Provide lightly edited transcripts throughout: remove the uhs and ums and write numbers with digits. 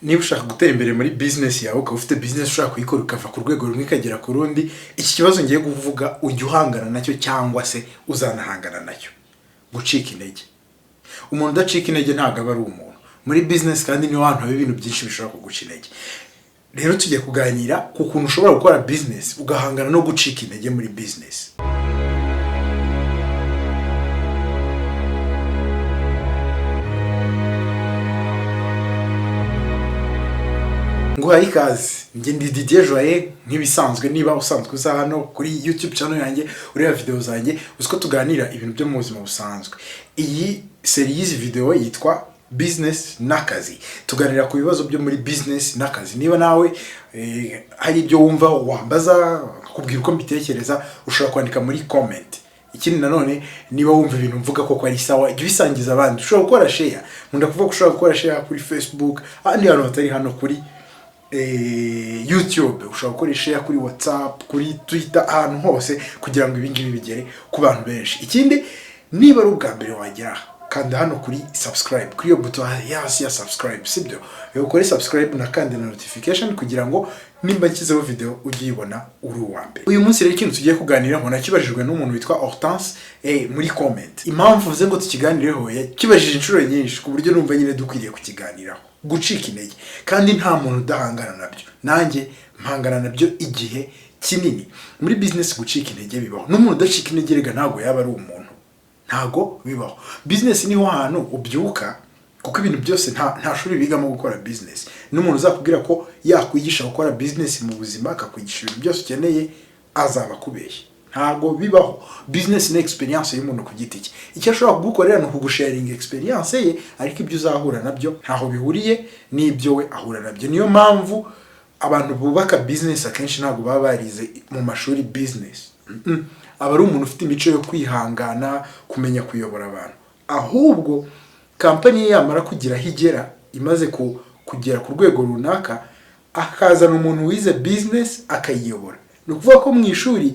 niba ushaka gutera imbere muri business yawe ukaba ufite business ushaka kuyikora ukava ku rwego rumwe ikagera ku rundi, iki kibazo ngiye kuvuga ujya uhangana nacyo cyangwa se uzanahangana nacyo: gucika intege. Umuntu udacika intege ntabwo aba ari umuntu muri business, kandi niho hantu haba ibintu byinshi bishobora kuguca intege. Rero tugiye kuganira ku kuntu ushobora gukora business ugahangana no gucika intege muri business. Nguhaye ikaze, njye ndi Didier Joye. Nk'ibisanzwe niba usanzwe uza hano kuri YouTube channel yanjye ureba video zanjye, uziko tuganira ibintu byo mu buzima busanzwe. Iyi series y'izi video yitwa Business n'akazi. Tuganira ku bibazo byo muri business n'akazi. Niba nawe hari ibyo wumva wambaza, kubwira uko mbitekereza, ushobora kwandika muri comment. Ikindi nanone, niba wumva ibintu mvuga koko ari sawa, jya ubisangiza abandi. Ushobora gukora share. Nkunda kuvuga ko ushobora gukora share kuri Facebook, ahandi hantu hatari hano kuri YouTube, ushobora gukoresha kuri WhatsApp, kuri Twitter, ahantu hose, kugira ngo ibingibi bigere ku bantu benshi. Ikindi, niba ari ubwa mbere wagera kanda hano kuri subscribe, kuri iyo buto hasi ya subscribe, sibyo? Ukore subscribe na kandi na notification kugira ngo nimba nshyizeho video ujye uyibona uri uwa mbere. Uyu munsi rero ikintu tugiye kuganiraho nakibajijwe n'umuntu witwa Hortense muri comment. Impamvu vuze ngo tukiganireho, yakibajije inshuro nyinshi ku buryo numva nyine dukwiriye kukiganiraho: gucika intege. Kandi nta muntu udahangana nabyo, nanjye mpangana nabyo igihe kinini. Muri business gucika intege bibaho. N'umuntu udacika intege rega ntago yaba ari umuntu, ntago bibaho. Business niho hantu ubyuka, kuko ibintu byose nta shuri bigamo gukora business. N'umuntu uzakubwira ko yakwigisha gukora business mu buzima, akakwigisha ibintu byose ukeneye, azaba kubeshya. Ntago bibaho. Business ni experience y'umuntu ku giti cye. Icyo ashobora kugukorera no kugusharing experience ye, ariko ibyo uzahura nabyo ntaho bihuriye n'ibyo we ahura nabyo. Niyo mpamvu abantu bubaka business akenshi ntago baba barize mu mashuri business. Aba ari umuntu ufite imico yo kwihangana, kumenya kuyobora abantu. Ahubwo company yamara kugira higera, imaze kugera ku rwego runaka, akazana umuntu wize business akayiyobora. No kuvuga ko mu ishuri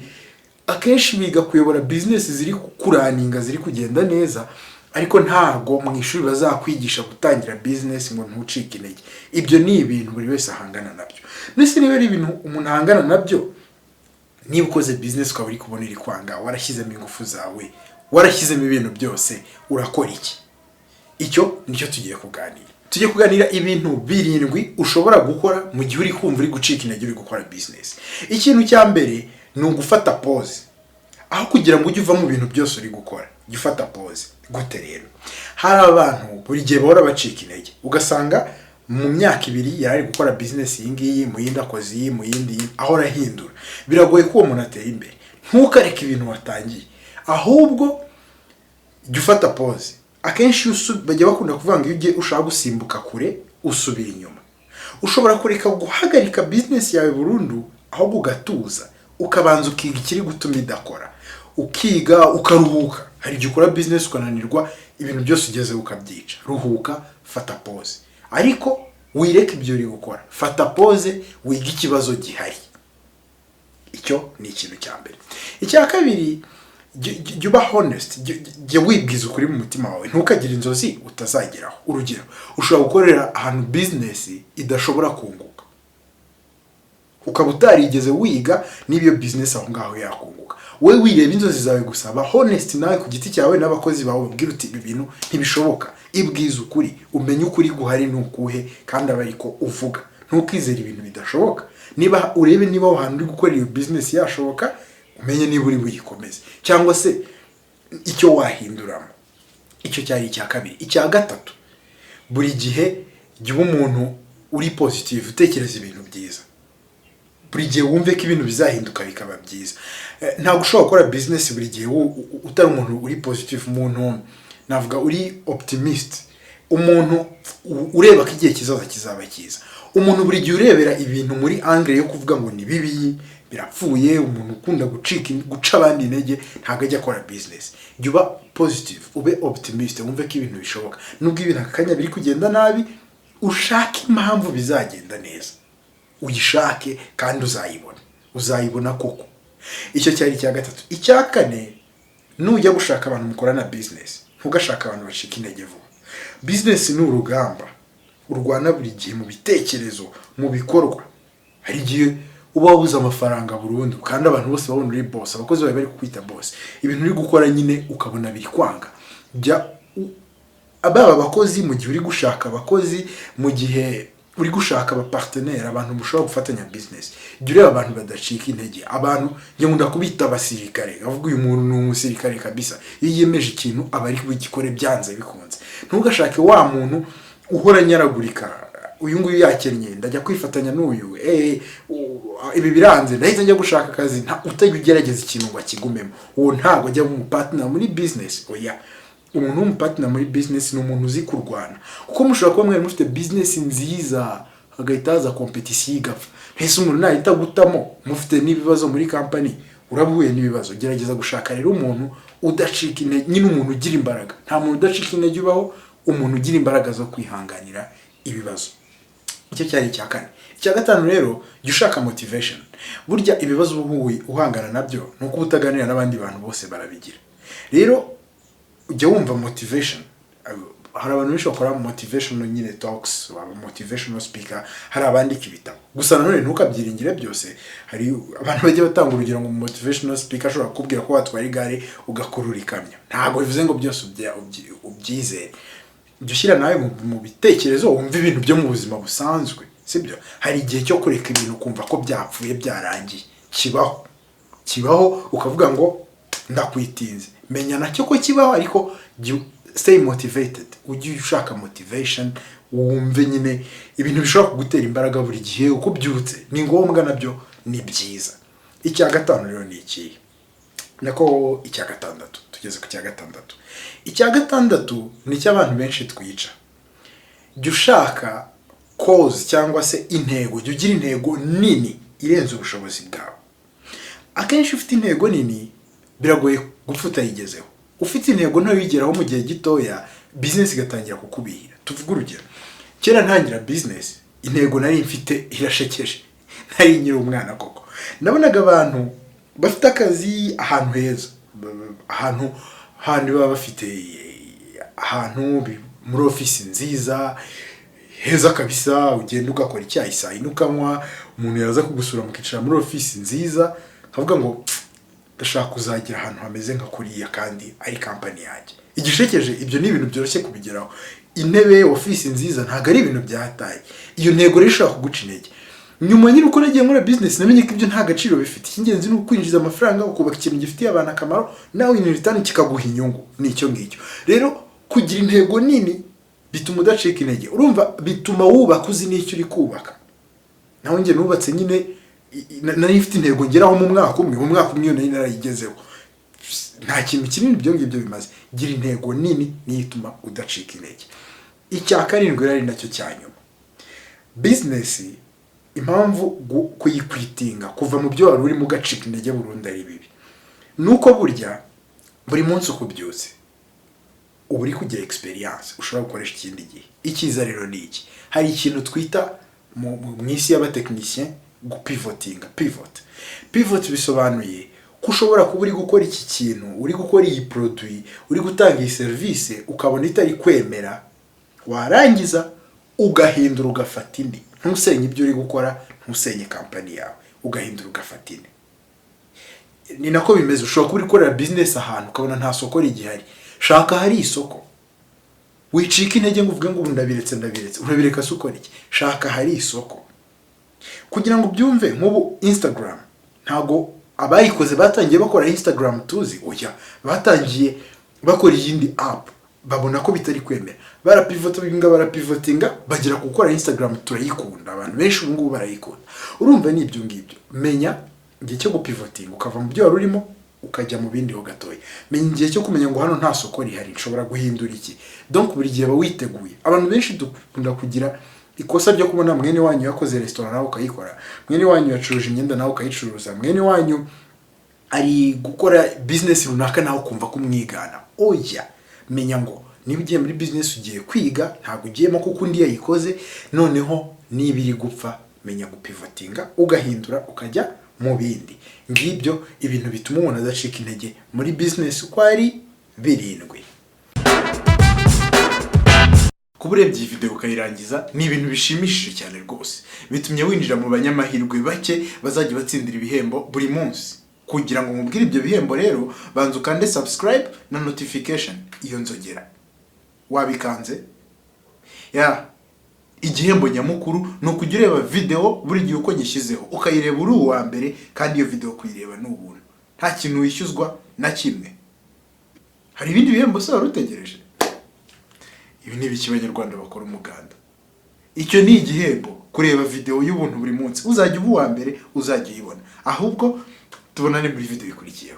akenshi biga kuyobora business ziri kuraninga, ziri kugenda neza, ariko ntago mu ishuri bazakwigisha gutangira business ngo ntucike intege. Ibyo ni ibintu buri wese ahangana nabyo. Nese niba ari ibintu umuntu ahangana nabyo, niba ukoze business ukaba uri kubona iri kwanga, warashyizemo ingufu zawe, warashyizemo ibintu byose, urakora iki? Icyo nicyo tugiye kuganira. Tugiye kuganira ibintu 7 ushobora gukora mu gihe uri kumva uri gucika intege uri gukora business. Ikintu cya mbere ni ugufata pause. Aho kugira ngo ujye uva mu bintu byose uri gukora, jya ufata pause. Gute rero? Hari abantu buri gihe bahora bacika intege, ugasanga mu myaka 2 yari gukora business yingiyi, mu yindi akoze mu yindi, ahora ahindura. Biragoye ko umuntu atera imbere. Ntukareke ibintu watangiye, ahubwo jya ufata pause. Akenshi bajya bakunda kuvuga ngo iyo ugiye ushaka gusimbuka kure, usubira inyuma. Ushobora kureka guhagarika business yawe burundu, aho ugatuza, ukabanza ukiga ikiri gutuma idakora, ukiga ukaruhuka. Hari igihe ukora business ukananirwa, ibintu byose ugeze ukabyica. Ruhuka, fata pause. Ariko wireke ibyo uri gukora, fata pause, wiga ikibazo gihari. Icyo ni ikintu cya mbere. Icya kabiri, jya uba honest, jya wibwiza ukuri mu mutima wawe, ntukagire inzozi utazageraho. Urugero, ushobora gukorera ahantu business idashobora kunguka, ukaba utarigeze wiga n'ibyo business aho ngaho yakunguka. We wireba inzozi zawe gusa, ba honest nawe ku giti cyawe n'abakozi bawe, ubwira uti ibi bintu ntibishoboka. Ibwiza ukuri, umenye ukuri guhari nukuhe, kandi aba ariko uvuga. Ntukizere ibintu bidashoboka. Niba urebe niba ahantu uri gukora iyo business yashoboka, umenye niba uri buyikomeze cyangwa se icyo wahinduramo. Icyo cyari icya kabiri. Icya gatatu, buri gihe jya umuntu uri positive, utekereza ibintu byiza. Buri gihe wumve ko ibintu bizahinduka bikaba byiza. Ntabwo ushobora gukora business buri gihe utari umuntu uri positive, umuntu navuga uri optimist, umuntu ureba ko igihe kizaza kizaba cyiza. Umuntu buri gihe urebera ibintu muri angle yo kuvuga ngo ni bibi, birapfuye. Umuntu ukunda guca abandi intege ntabwo ajya akora business. Jya uba positive, ube optimist, wumve ko ibintu bishoboka. Nubwo ibintu akanya biri kugenda nabi, ushake impamvu bizagenda neza. Uyishake kandi uzayibona koko. Icyo cyari icya gatatu. Icya kane, nujya gushaka abantu mukorana business, ntugashaka abantu bacika intege vuba. Business ni urugamba. urwana buri gihe mu bitekerezo, mu bikorwa, hari igihe uba wabuze amafaranga burundu kandi abantu bose babona uri boss, abakozi bawe bari kukwita boss, ibintu uri gukora nyine ukabona biri kwanga. Ababa abakozi mu gihe uri gushaka abakozi, mu gihe uri gushaka aba partenaire, abantu mushobora gufatanya business, jya ureba abantu badacika intege. Abantu nkunda kubita abasirikare, avuga uyu muntu ni umusirikare kabisa, iyo yiyemeje ikintu aba ari bugikore byanze bikunze. Ntugashake wa muntu uhora nyaragurika, uyu nguyu yakennye ndajya kwifatanya n'uyu, ibi biranze ndahita njya gushaka akazi, utajya ugerageza ikintu ngo akigumemo. Uwo ntabwo ajya mu partner muri business. Oya, umuntu w'umupartner muri business ni umuntu uzi kurwana, kuko mushobora kuba mwari mufite business nziza hagahita haza competition igapfa. Ese umuntu nahita gutamo mufite n'ibibazo muri company, urabuye n'ibibazo. Gerageza gushaka rero umuntu udacika intege, nyine umuntu ugira imbaraga. Nta muntu udacika intege ubaho, umuntu ugira imbaraga zo kwihanganira ibibazo. Icyo cyari icya kane. Icya gatanu rero, jya ushaka motivation. Burya ibibazo uhangana nabyo nuko utaganira n'abandi bantu bose barabigira. Rero ujya wumva motivation. Hari abantu benshi bakora motivational nyine talks, motivational speaker, hari abandika ibitabo. Gusa nanone ntukabyiringire byose. Hari abantu bajya batanga urugero ngo motivational speaker ashobora kukubwira ko watwara igare ugakurura ikamyo. Ntabwo bivuze ngo byose ubyizere. Jya ushyira nawe mu bitekerezo, wumva ibintu byo mu buzima busanzwe, sibyo? Hari igihe cyo kureka ibintu kumva ko byapfuye byarangiye. Kibaho ukavuga ngo ndakwitinze. Menya nacyo ko kibaho, ariko stay motivated. Ujye ushaka motivation, wumve nyine ibintu bishobora kugutera imbaraga buri gihe uko byutse. Ni ngombwa, nabyo ni byiza. Icya gatanu rero ni iki? Nako icya gatandatu. Tugeze ku cya gatandatu. Icya gatandatu ni cy'abantu benshi twica. Jya ushaka cause cyangwa se intego. Jya ugira intego nini irenze ubushobozi bwawe. Akenshi ufite intego nini biragoye gupfa utayigezeho. Ufite intego nto yigeraho mu gihe gitoya, business igatangira kukubihira. Tuvuga urugero, kera ntangira business, intego nari mfite irashekeje. Nari nyiri umwana koko. Nabonaga abantu bafite akazi ahantu heza, ahantu baba bafite ahantu muri office nziza heza kabisa, ugenda ugakora icyayi saa yine ukanywa, umuntu yaza kugusura mukicara muri office nziza, kavuga ngo ndashaka kuzagira ahantu hameze nka kuriya kandi ari company yanjye. Igishekeje, ibyo ni ibintu byoroshye kubigeraho. Intebe, office nziza ntago ari ibintu byataye. Iyo ntego rero ishaka kuguca intege. Nyuma nyine uko nagiye muri business namenye ko ibyo nta gaciro bifite. Ikingenzi ni ukwinjiza amafaranga, ukubaka ikintu gifitiye abantu akamaro, nawe in return kikaguha inyungu. Nicyo ngicyo. Rero kugira intego nini bituma udacika intege. Urumva bituma wubaka uzi n'icyo uri kubaka. Naho nge nubatse nyine nari mfite intego ngeraho mu mwaka umwe iyo nari narayigezeho. Nta kintu kinini byo ngibyo bimaze. Gira intego nini nituma udacika intege. Icya karindwi rero ari nacyo cyanyuma. Business impamvu kuyikwitinga kuva mu byo wari urimo ugacika intege burundu ari bibi. Nuko burya buri munsi uko byose uba uri kugira experience ushobora gukoresha ikindi gihe. Icyiza rero ni iki? Hari ikintu twita mu isi y'abatekinisien pivot bisobanuye ko ushobora kuba uri gukora iki kintu, uri gukora iyi produit, uri gutanga iyi service, ukabona itari kwemera, warangiza ugahindura ugafata indi. Ntusenye ibyo uri gukora, ntusenye company yawe, ugahindura ugafata indi. Ni nako bimeze. Ushobora kuba uri gukorera business ahantu ukabona nta soko rigihari, shaka hari isoko. Wicika intege ngo uvuge ngo ndabiretse. Urabireka se ukora iki? Shaka hari isoko. Kugira ngo byumve, nk'ubu Instagram ntago abayikoze batangiye bakora Instagram tuzi, oya, batangiye bakora iyindi app, babona ko bitari kwemera, barapivotinga bagira gukora Instagram turayikunda, abantu benshi ubu ngubu barayikunda. Urumva ni ibyo ngibyo. Menya igihe cyo gupivotinga ukava mu byo wari urimo ukajya mu bindi ho gatoya. Menya igihe cyo kumenya ngo hano nta soko rihari, nshobora guhindura iki. Donc buri gihe witeguye. Abantu benshi dukunda kugira ikosa ryo kubona mwene wanyu yakoze restaurant nawe ukayikora, mwene wanyu yacuruje imyenda nawe ukayicuruza, mwene wanyu ari gukora business runaka nawe ukumva ko umwigana. Oya, menya ngo niba ugiye muri business ugiye kwiga, ntabwo ugiyemo kuko undi yayikoze. Noneho niba iri gupfa, menya gupivotinga ugahindura ukajya mu bindi. Ngibyo ibintu bituma umuntu adacika intege muri business uko ari 7. kuba urebye iyi video ukayirangiza ni ibintu bishimishije cyane rwose, bitumye winjira mu banyamahirwe bake bazajya batsindira ibihembo buri munsi. Kugira ngo nkubwire ibyo bihembo rero, banza ukande subscribe na notification, iyo nzogera wabikanze. Igihembo nyamukuru ni ukujya ureba video buri gihe uko nyishyizeho, ukayireba uri uwa mbere, kandi iyo video kuyireba ni ubuntu, nta kintu wishyuzwa na kimwe. Hari ibindi bihembo se wari utegereje? Ibi ni ibiki Abanyarwanda bakora umuganda? Icyo ni igihembo, kureba video y'ubuntu buri munsi, uzajya uba uwa mbere, uzajya uyibona. Ahubwo tubonane muri video ikurikiyeho.